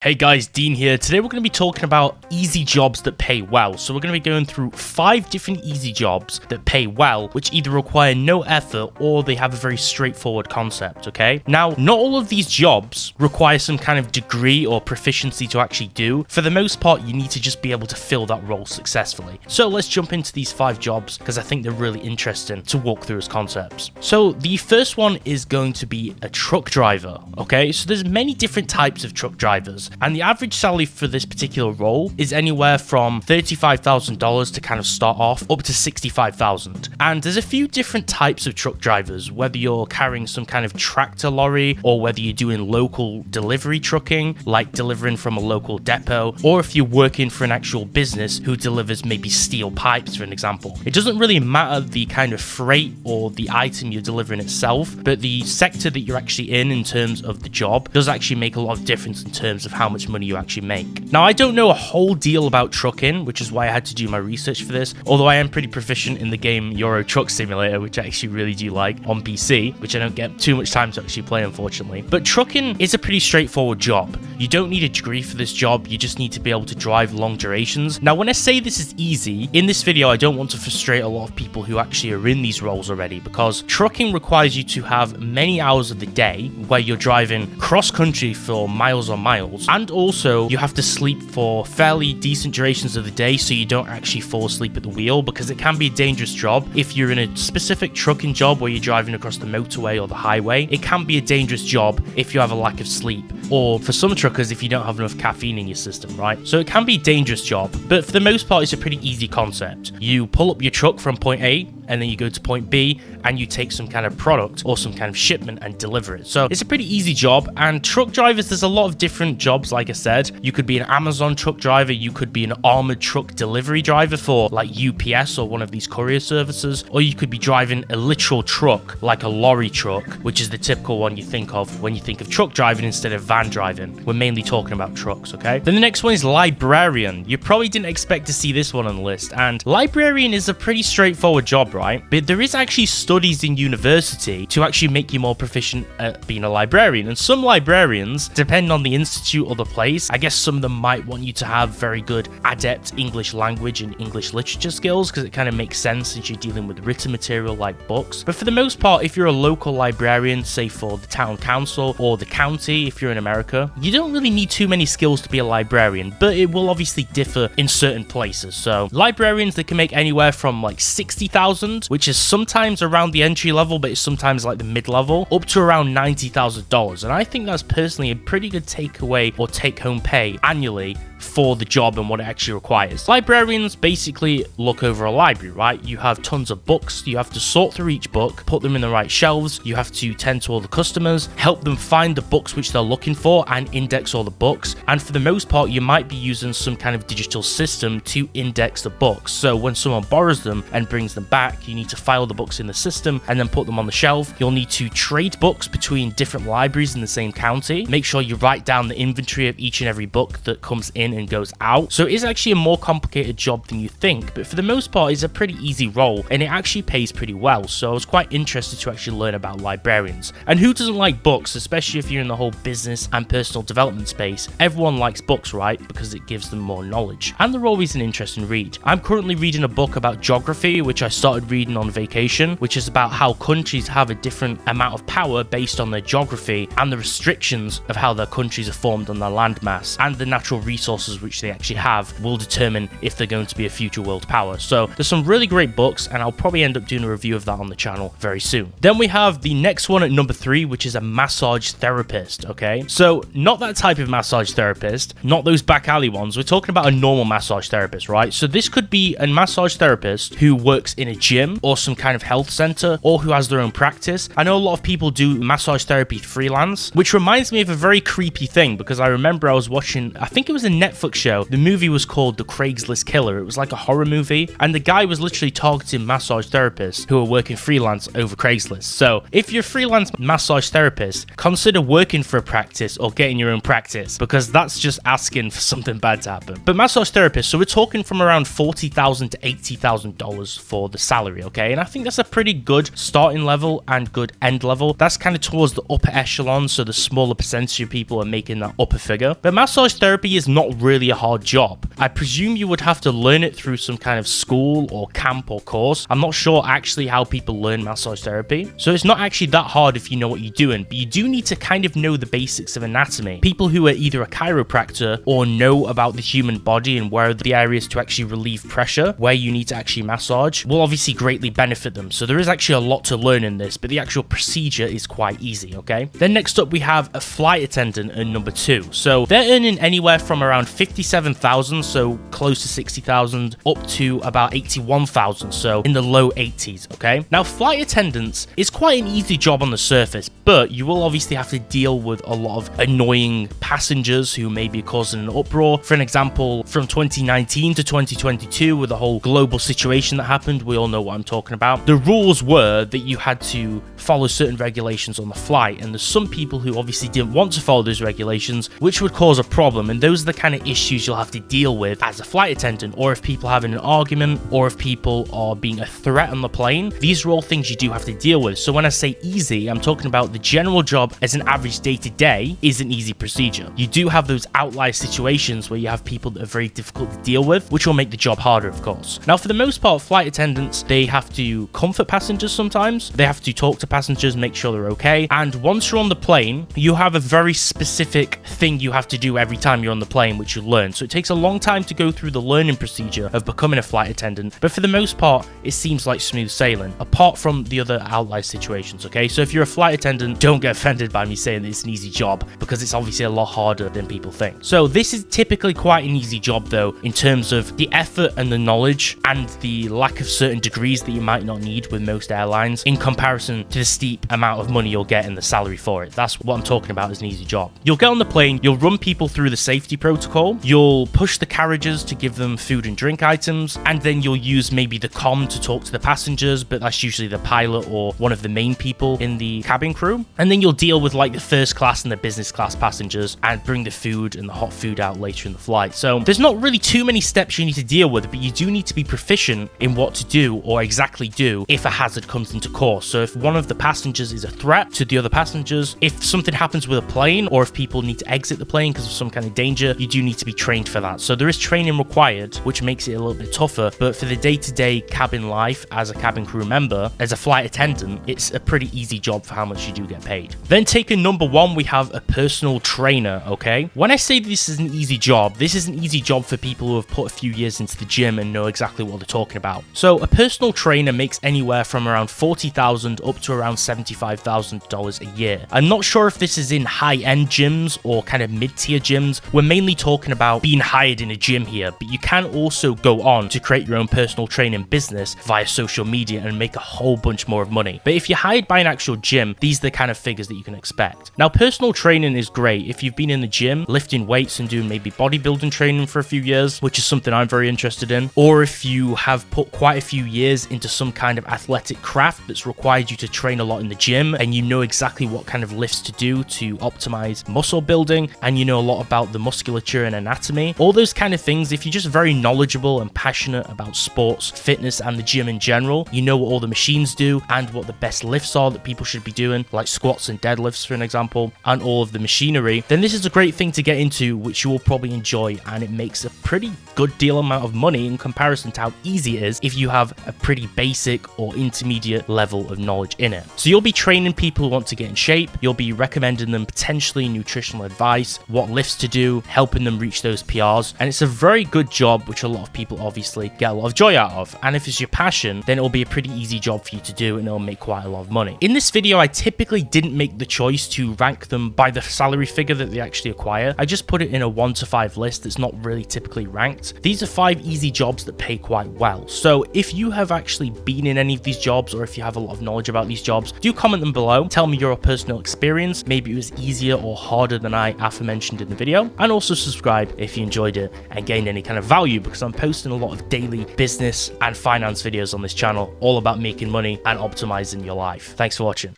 Hey guys, Dean here. Today we're going to be talking about easy jobs that pay well. So we're going to be going through 5 different easy jobs that pay well, which either require no effort or they have a very straightforward concept, okay? Now, not all of these jobs require some kind of degree or proficiency to actually do. For the most part, you need to just be able to fill that role successfully. So let's jump into these 5 jobs because I think they're really interesting to walk through as concepts. So the first one is going to be a truck driver, okay? So there's many different types of truck drivers. And the average salary for this particular role is anywhere from $35,000 to kind of start off up to $65,000. And there's a few different types of truck drivers, whether you're carrying some kind of tractor lorry or whether you're doing local delivery trucking, like delivering from a local depot, or if you're working for an actual business who delivers maybe steel pipes, for an example. It doesn't really matter the kind of freight or the item you're delivering itself, but the sector that you're actually in terms of the job does actually make a lot of difference in terms of how much money you actually make. Now, I don't know a whole deal about trucking, which is why I had to do my research for this, although I am pretty proficient in the game Euro Truck Simulator, which I actually really do like on PC, which I don't get too much time to actually play, unfortunately. But trucking is a pretty straightforward job. You don't need a degree for this job, you just need to be able to drive long durations. Now, when I say this is easy, in this video I don't want to frustrate a lot of people who actually are in these roles already, because trucking requires you to have many hours of the day where you're driving cross-country for miles on miles, and also you have to sleep for fairly decent durations of the day so you don't actually fall asleep at the wheel, because it can be a dangerous job. If you're in a specific trucking job where you're driving across the motorway or the highway, it can be a dangerous job if you have a lack of sleep, or for some truckers if you don't have enough caffeine in your system, right? So it can be a dangerous job, but for the most part it's a pretty easy concept. You pull up your truck from point A and then you go to point B and you take some kind of product or some kind of shipment and deliver it. So it's a pretty easy job. And truck drivers, there's a lot of different jobs. Like I said, you could be an Amazon truck driver, you could be an armored truck delivery driver for like UPS or one of these courier services, or you could be driving a literal truck like a lorry truck, which is the typical one you think of when you think of truck driving instead of van driving. We're mainly talking about trucks, okay? Then the next one is librarian. You probably didn't expect to see this one on the list, and librarian is a pretty straightforward job, right? But there is actually studies in university to actually make you more proficient at being a librarian. And some librarians, depending on the institute or the place, I guess some of them might want you to have very good adept English language and English literature skills, because it kind of makes sense since you're dealing with written material like books. But for the most part, if you're a local librarian, say for the town council or the county, if you're in America, you don't really need too many skills to be a librarian, but it will obviously differ in certain places. So librarians, they can make anywhere from like 60,000, which is sometimes around the entry level, but it's sometimes like the mid-level, up to around $90,000. And I think that's personally a pretty good takeaway or take-home pay annually for the job and what it actually requires. Librarians basically look over a library, right? You have tons of books, you have to sort through each book, put them in the right shelves, you have to tend to all the customers, help them find the books which they're looking for and index all the books. And for the most part, you might be using some kind of digital system to index the books. So when someone borrows them and brings them back, you need to file the books in the system and then put them on the shelf. You'll need to trade books between different libraries in the same county. Make sure you write down the inventory of each and every book that comes in and goes out. So it is actually a more complicated job than you think, but for the most part it's a pretty easy role and it actually pays pretty well. So I was quite interested to actually learn about librarians. And who doesn't like books, especially if you're in the whole business and personal development space? Everyone likes books, right? Because it gives them more knowledge and they're always an interesting read. I'm currently reading a book about geography, which I started reading on vacation, which is about how countries have a different amount of power based on their geography and the restrictions of how their countries are formed on their landmass, and the natural resources which they actually have will determine if they're going to be a future world power. So there's some really great books and I'll probably end up doing a review of that on the channel very soon. Then we have the next one at number 3, which is a massage therapist, okay? So not that type of massage therapist, not those back alley ones. We're talking about a normal massage therapist, right? So this could be a massage therapist who works in a gym or some kind of health center, or who has their own practice. I know a lot of people do massage therapy freelance, which reminds me of a very creepy thing, because I remember I was watching, I think it was a Netflix show. The movie was called The Craigslist Killer. It was like a horror movie, and the guy was literally targeting massage therapists who are working freelance over Craigslist. So if you're a freelance massage therapist, consider working for a practice or getting your own practice, because that's just asking for something bad to happen. But massage therapists, so we're talking from around $40,000 to $80,000 for the salary, okay? And I think that's a pretty good starting level and good end level. That's kind of towards the upper echelon, so the smaller percentage of people are making that upper figure. But massage therapy is not really a hard job. I presume you would have to learn it through some kind of school or camp or course. I'm not sure actually how people learn massage therapy, so it's not actually that hard if you know what you're doing, but you do need to kind of know the basics of anatomy. People who are either a chiropractor or know about the human body and where are the areas to actually relieve pressure, where you need to actually massage, will obviously greatly benefit them. So there is actually a lot to learn in this, but the actual procedure is quite easy, okay? Then next up we have a flight attendant at number 2. So they're earning anywhere from around 57,000, so close to 60,000, up to about 81,000, so in the low 80s, okay? Now flight attendants is quite an easy job on the surface, but you will obviously have to deal with a lot of annoying passengers who may be causing an uproar. For an example, from 2019 to 2022, with the whole global situation that happened, we all know what I'm talking about. The rules were that you had to follow certain regulations on the flight, and there's some people who obviously didn't want to follow those regulations, which would cause a problem, and those are the kind of issues you'll have to deal with as a flight attendant, or if people are having an argument, or if people are being a threat on the plane. These are all things you do have to deal with. So when I say easy, I'm talking about the general job as an average day-to-day is an easy procedure. You do have those outlier situations where you have people that are very difficult to deal with, which will make the job harder, of course. Now, for the most part, flight attendants, they have to comfort passengers sometimes. They have to talk to passengers, make sure they're okay. And once you're on the plane, you have a very specific thing you have to do every time you're on the plane, which you learn. So it takes a long time to go through the learning procedure of becoming a flight attendant. But for the most part, it seems like smooth sailing, apart from the other outlier situations, okay? So if you're a flight attendant, don't get offended by me saying that it's an easy job, because it's obviously a lot harder than people think. So this is typically quite an easy job though, in terms of the effort and the knowledge and the lack of certain degrees that you might not need with most airlines in comparison to the steep amount of money you'll get in the salary for it. That's what I'm talking about as an easy job. You'll get on the plane, you'll run people through the safety protocol, you'll push the carriages to give them food and drink items, and then you'll use maybe the comm to talk to the passengers, but that's usually the pilot or one of the main people in the cabin crew. And then you'll deal with like the first class and the business class passengers and bring the food and the hot food out later in the flight. So there's not really too many steps you need to deal with, but you do need to be proficient in what to do or exactly do if a hazard comes into course. So if one of the passengers is a threat to the other passengers, if something happens with a plane, or if people need to exit the plane because of some kind of danger, you do need to be trained for that. So there is training required, which makes it a little bit tougher, but for the day-to-day cabin life as a cabin crew member, as a flight attendant, it's a pretty easy job for how much you do get paid. Then taking number 1, we have a personal trainer, okay? When I say this is an easy job, this is an easy job for people who have put a few years into the gym and know exactly what they're talking about. So a personal trainer makes anywhere from around $40,000 up to around $75,000 a year. I'm not sure if this is in high-end gyms or kind of mid-tier gyms. We're mainly talking about being hired in a gym here, but you can also go on to create your own personal training business via social media and make a whole bunch more of money. But if you're hired by an actual gym, these are the kind of figures that you can expect. Now, personal training is great if you've been in the gym lifting weights and doing maybe bodybuilding training for a few years, which is something I'm very interested in, or if you have put quite a few years into some kind of athletic craft that's required you to train a lot in the gym, and you know exactly what kind of lifts to do to optimize muscle building, and you know a lot about the musculature and anatomy, all those kind of things. If you're just very knowledgeable and passionate about sports, fitness, and the gym in general, you know what all the machines do and what the best lifts are that people should be doing, like squats and deadlifts for an example, and all of the machinery, then this is a great thing to get into, which you will probably enjoy, and it makes a pretty good deal amount of money in comparison to how easy it is if you have a pretty basic or intermediate level of knowledge in it. So you'll be training people who want to get in shape, you'll be recommending them potentially nutritional advice, what lifts to do, helping them reach those PRs, and it's a very good job which a lot of people obviously get a lot of joy out of. And if it's your passion, then it'll be a pretty easy job for you to do, and it'll make quite a lot of money. In this video, I typically didn't make the choice to rank them by the salary figure that they actually acquire. I just put it in a 1 to 5 list that's not really typically ranked. These are 5 easy jobs that pay quite well. So if you have actually been in any of these jobs, or if you have a lot of knowledge about these jobs, do comment them below. Tell me your personal experience. Maybe it was easier or harder than I aforementioned in the video. And also subscribe subscribe if you enjoyed it and gained any kind of value, because I'm posting a lot of daily business and finance videos on this channel all about making money and optimizing your life. Thanks for watching.